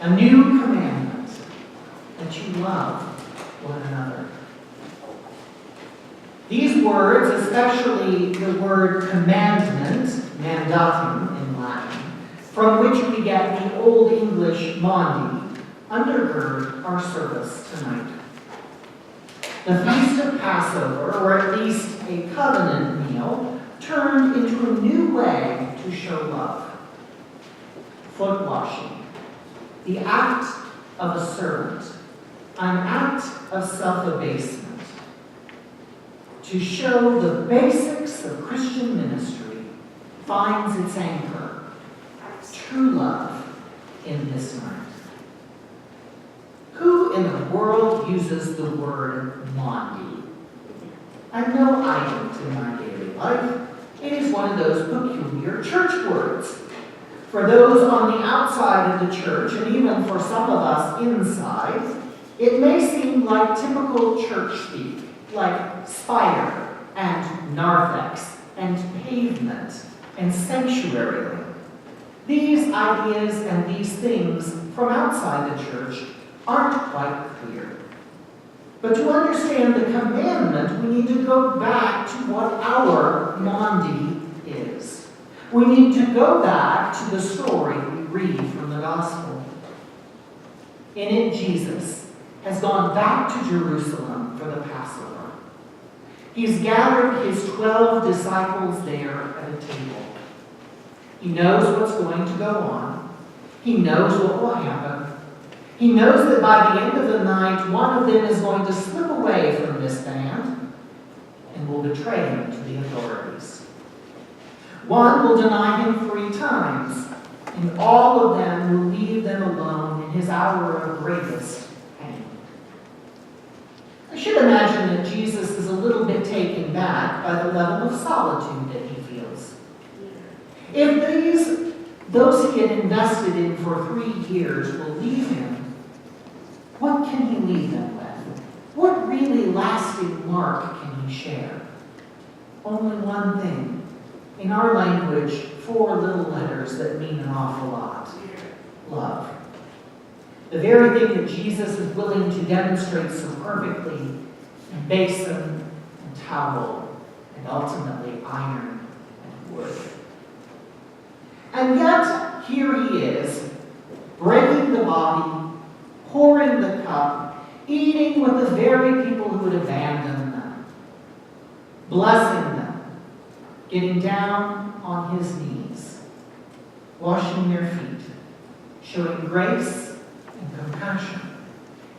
A new commandment, that you love one another. These words, especially the word commandment, mandatum in Latin, from which we get the Old English mandi, undergird our service tonight. The Feast of Passover, or at least a covenant meal, turned into a new way to show love. Foot washing, the act of a servant, an act of self-abasement, to show the basics of Christian ministry, finds its anchor, true love, in this night. Who in the world uses the word mandi? I know I don't in my daily life. It is one of those peculiar church words. For those on the outside of the church, and even for some of us inside, it may seem like typical church speak, like spire and narthex and pavement and sanctuary. These ideas and these things from outside the church aren't quite clear. But to understand the commandment, we need to go back to what our mandi is. We need to go back to the story we read from the gospel. In it, Jesus has gone back to Jerusalem for the Passover. He's gathered his 12 disciples there at a table. He knows what's going to go on. He knows what will happen. He knows that by the end of the night, one of them is going to slip away from this band and will betray him to the authorities. One will deny him 3 times, and all of them will leave them alone in his hour of greatest pain. I should imagine that Jesus is a little bit taken back by the level of solitude that he feels. If those he had invested in for 3 years will leave him, what can he leave them with? What really lasting mark can he share? Only one thing. In our language, 4 little letters that mean an awful lot. Love. The very thing that Jesus is willing to demonstrate so perfectly in basin and towel and ultimately iron and wood. And yet, here he is, breaking the body, pouring the cup, eating with the very people who had abandoned them, blessing them, getting down on his knees, washing their feet, showing grace and compassion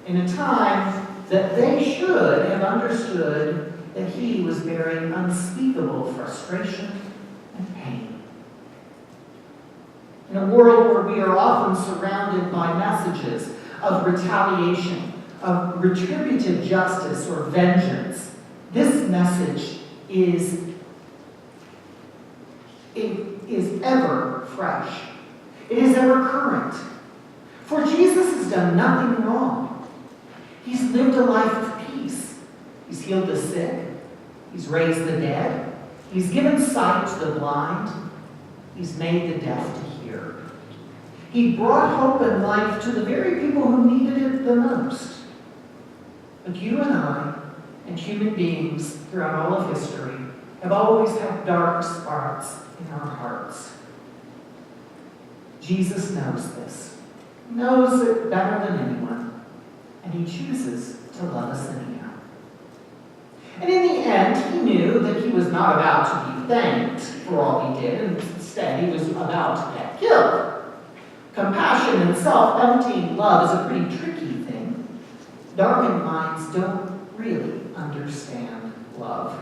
in a time that they should have understood that he was bearing unspeakable frustration and pain. In a world where we are often surrounded by messages of retaliation, of retributive justice or vengeance, this message is ever fresh. It is ever current. For Jesus has done nothing wrong. He's lived a life of peace. He's healed the sick. He's raised the dead. He's given sight to the blind. He's made the deaf to hear. He brought hope and life to the very people who needed it the most. But you and I, and human beings throughout all of history, have always had dark spots in our hearts. Jesus knows this, knows it better than anyone, and he chooses to love us anyhow. And in the end, he knew that he was not about to be thanked for all he did, and instead he was about to get killed. Compassion and self-emptying love is a pretty tricky thing. Darkened minds don't really understand love.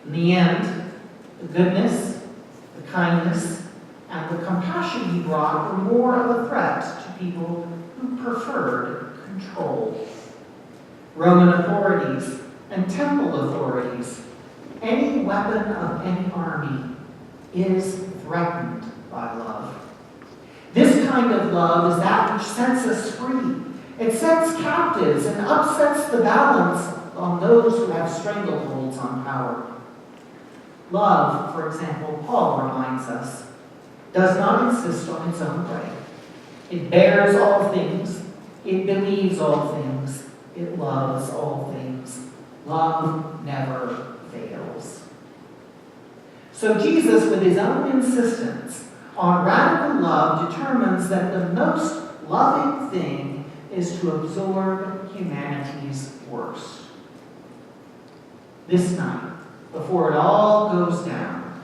In the end, the goodness, the kindness, and the compassion he brought were more of a threat to people who preferred control. Roman authorities and temple authorities, any weapon of any army is threatened by love. This kind of love is that which sets us free. It sets captives and upsets the balance on those who have strangleholds on power. Love, for example, Paul reminds us, does not insist on its own way. It bears all things. It believes all things. It loves all things. Love never fails. So Jesus, with his own insistence on radical love, determines that the most loving thing is to absorb humanity's worst. This night, before it all goes down,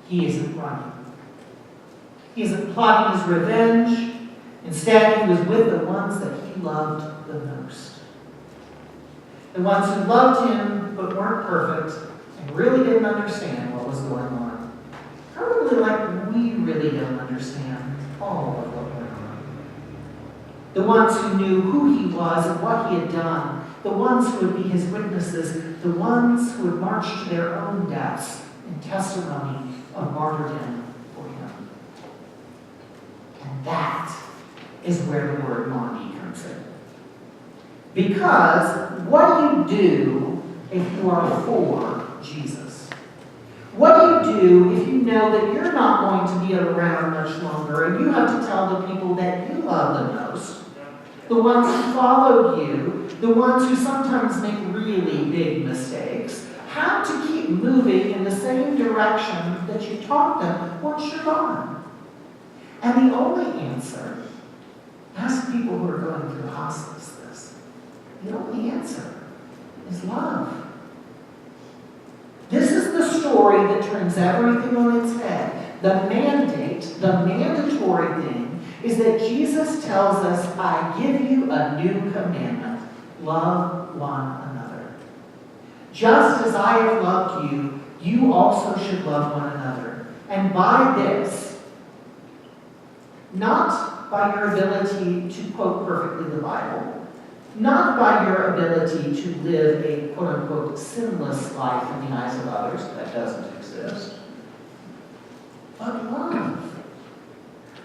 he isn't running. He isn't plotting his revenge. Instead, he was with the ones that he loved the most. The ones who loved him but weren't perfect and really didn't understand what was going on. Probably like we really don't understand all of what went on. The ones who knew who he was and what he had done. The ones who would be his witnesses. The ones who would march to their own deaths in testimony of martyrdom for him. And that is where the word Maundy comes in. Because what do you do if you are for Jesus? What do you do if you know that you're not going to be around much longer and you have to tell the people that you love the most, the ones who followed you, the ones who sometimes make really big mistakes, how to keep moving in the same direction that you taught them once you're gone? And the only answer, ask people who are going through hospice this, the only answer is love. This is the story that turns everything on its head. The mandate, the mandatory thing, is that Jesus tells us, I give you a new commandment. Love one another. Just as I have loved you, you also should love one another. And by this, not by your ability to quote perfectly the Bible, not by your ability to live a quote-unquote sinless life in the eyes of others, that doesn't exist, but love.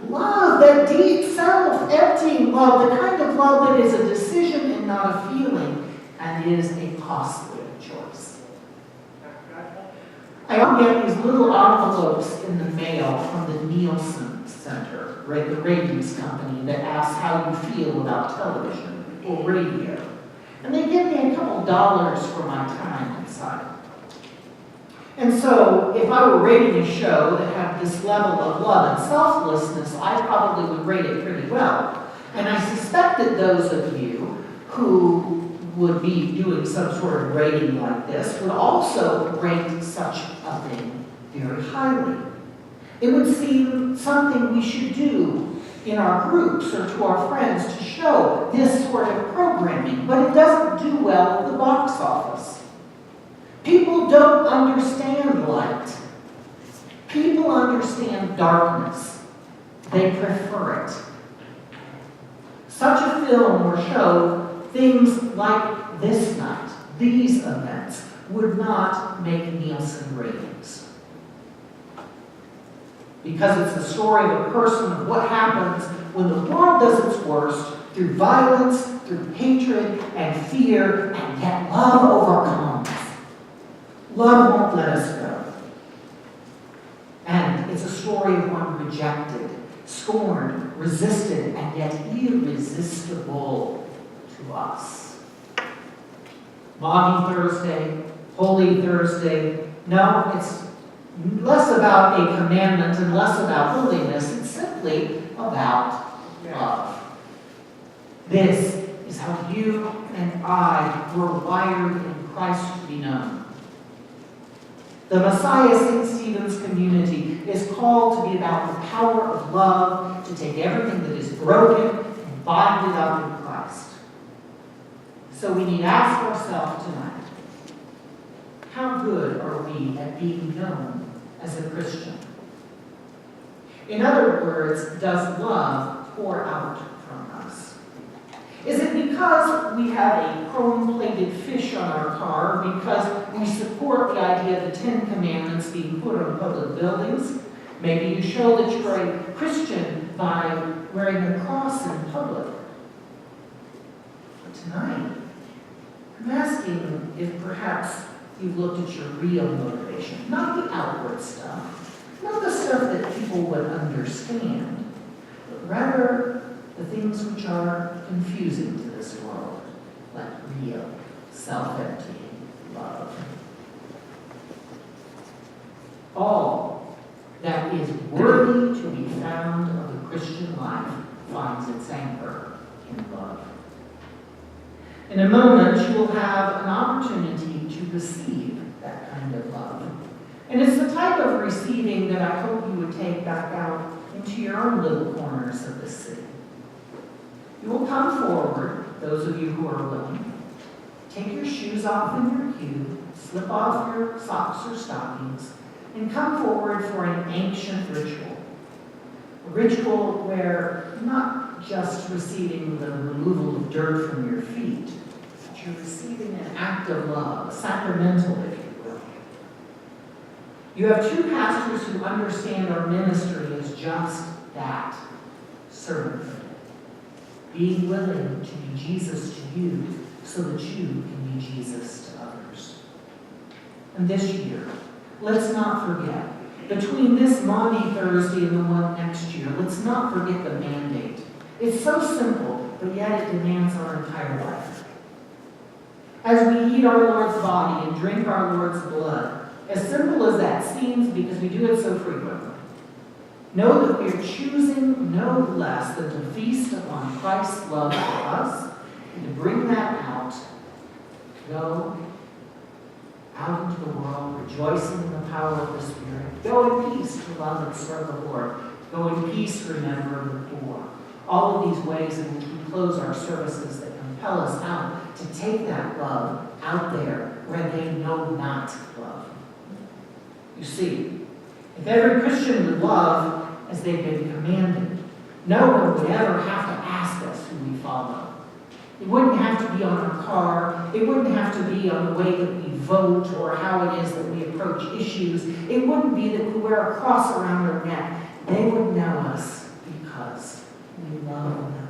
Love, that deep, self-emptying love, the kind of love that is a decision and not a feeling, and is a costly choice. I often get these little envelopes in the mail from the Nielsen Center, the ratings company, that asks how you feel about television or radio. And they give me a couple dollars for my time inside. And so, if I were rating a show that had this level of love and selflessness, I probably would rate it pretty well. And I suspect that those of you who would be doing some sort of rating like this would also rate such a thing very highly. It would seem something we should do in our groups or to our friends to show this sort of programming, but it doesn't do well at the box office. People don't understand light. People understand darkness. They prefer it. Such a film or show, things like this night, these events, would not make Nielsen ratings. Because it's the story of a person of what happens when the world does its worst, through violence, through hatred and fear, and yet love overcomes. Love won't let us go. And it's a story of one rejected, scorned, resisted, and yet irresistible to us. Maundy Thursday, Holy Thursday, no, it's less about a commandment and less about holiness. It's simply about love. This is how you and I were wired in Christ to be known. The Messiah St. Stephen's community is called to be about the power of love, to take everything that is broken and bind it up in Christ. So we need to ask ourselves tonight, how good are we at being known as a Christian? In other words, does love pour out from us? Is it because we have a chrome-plated fish on our car, or because we support the idea of the Ten Commandments being put on public buildings? Maybe you show that you're a Christian by wearing a cross in public. But tonight, I'm asking if perhaps you've looked at your real motivation, not the outward stuff, not the stuff that people would understand, but rather other the things which are confusing to this world, like real, self-emptying love. All that is worthy to be found of the Christian life finds its anchor in love. In a moment, you will have an opportunity to receive that kind of love. And it's the type of receiving that I hope you would take back out into your own little corners of the city. You will come forward, those of you who are willing, take your shoes off in your pew, slip off your socks or stockings, and come forward for an ancient ritual. A ritual where you're not just receiving the removal of dirt from your feet, but you're receiving an act of love, sacramental, if you will. You have two pastors who understand our ministry as just that, servanthood. Being willing to be Jesus to you so that you can be Jesus to others. And this year, let's not forget, between this Maundy Thursday and the one next year, let's not forget the mandate. It's so simple, but yet it demands our entire life. As we eat our Lord's body and drink our Lord's blood, as simple as that seems because we do it so frequently, know that we are choosing no less than to feast upon Christ's love for us and to bring that out, go out into the world, rejoicing in the power of the Spirit. Go in peace to love and serve the Lord. Go in peace to remember the poor. All of these ways in which we close our services that compel us out to take that love out there where they know not love. You see, if every Christian would love as they've been commanded, no one would ever have to ask us who we follow. It wouldn't have to be on our car. It wouldn't have to be on the way that we vote or how it is that we approach issues. It wouldn't be that we wear a cross around our neck. They would know us because we love them.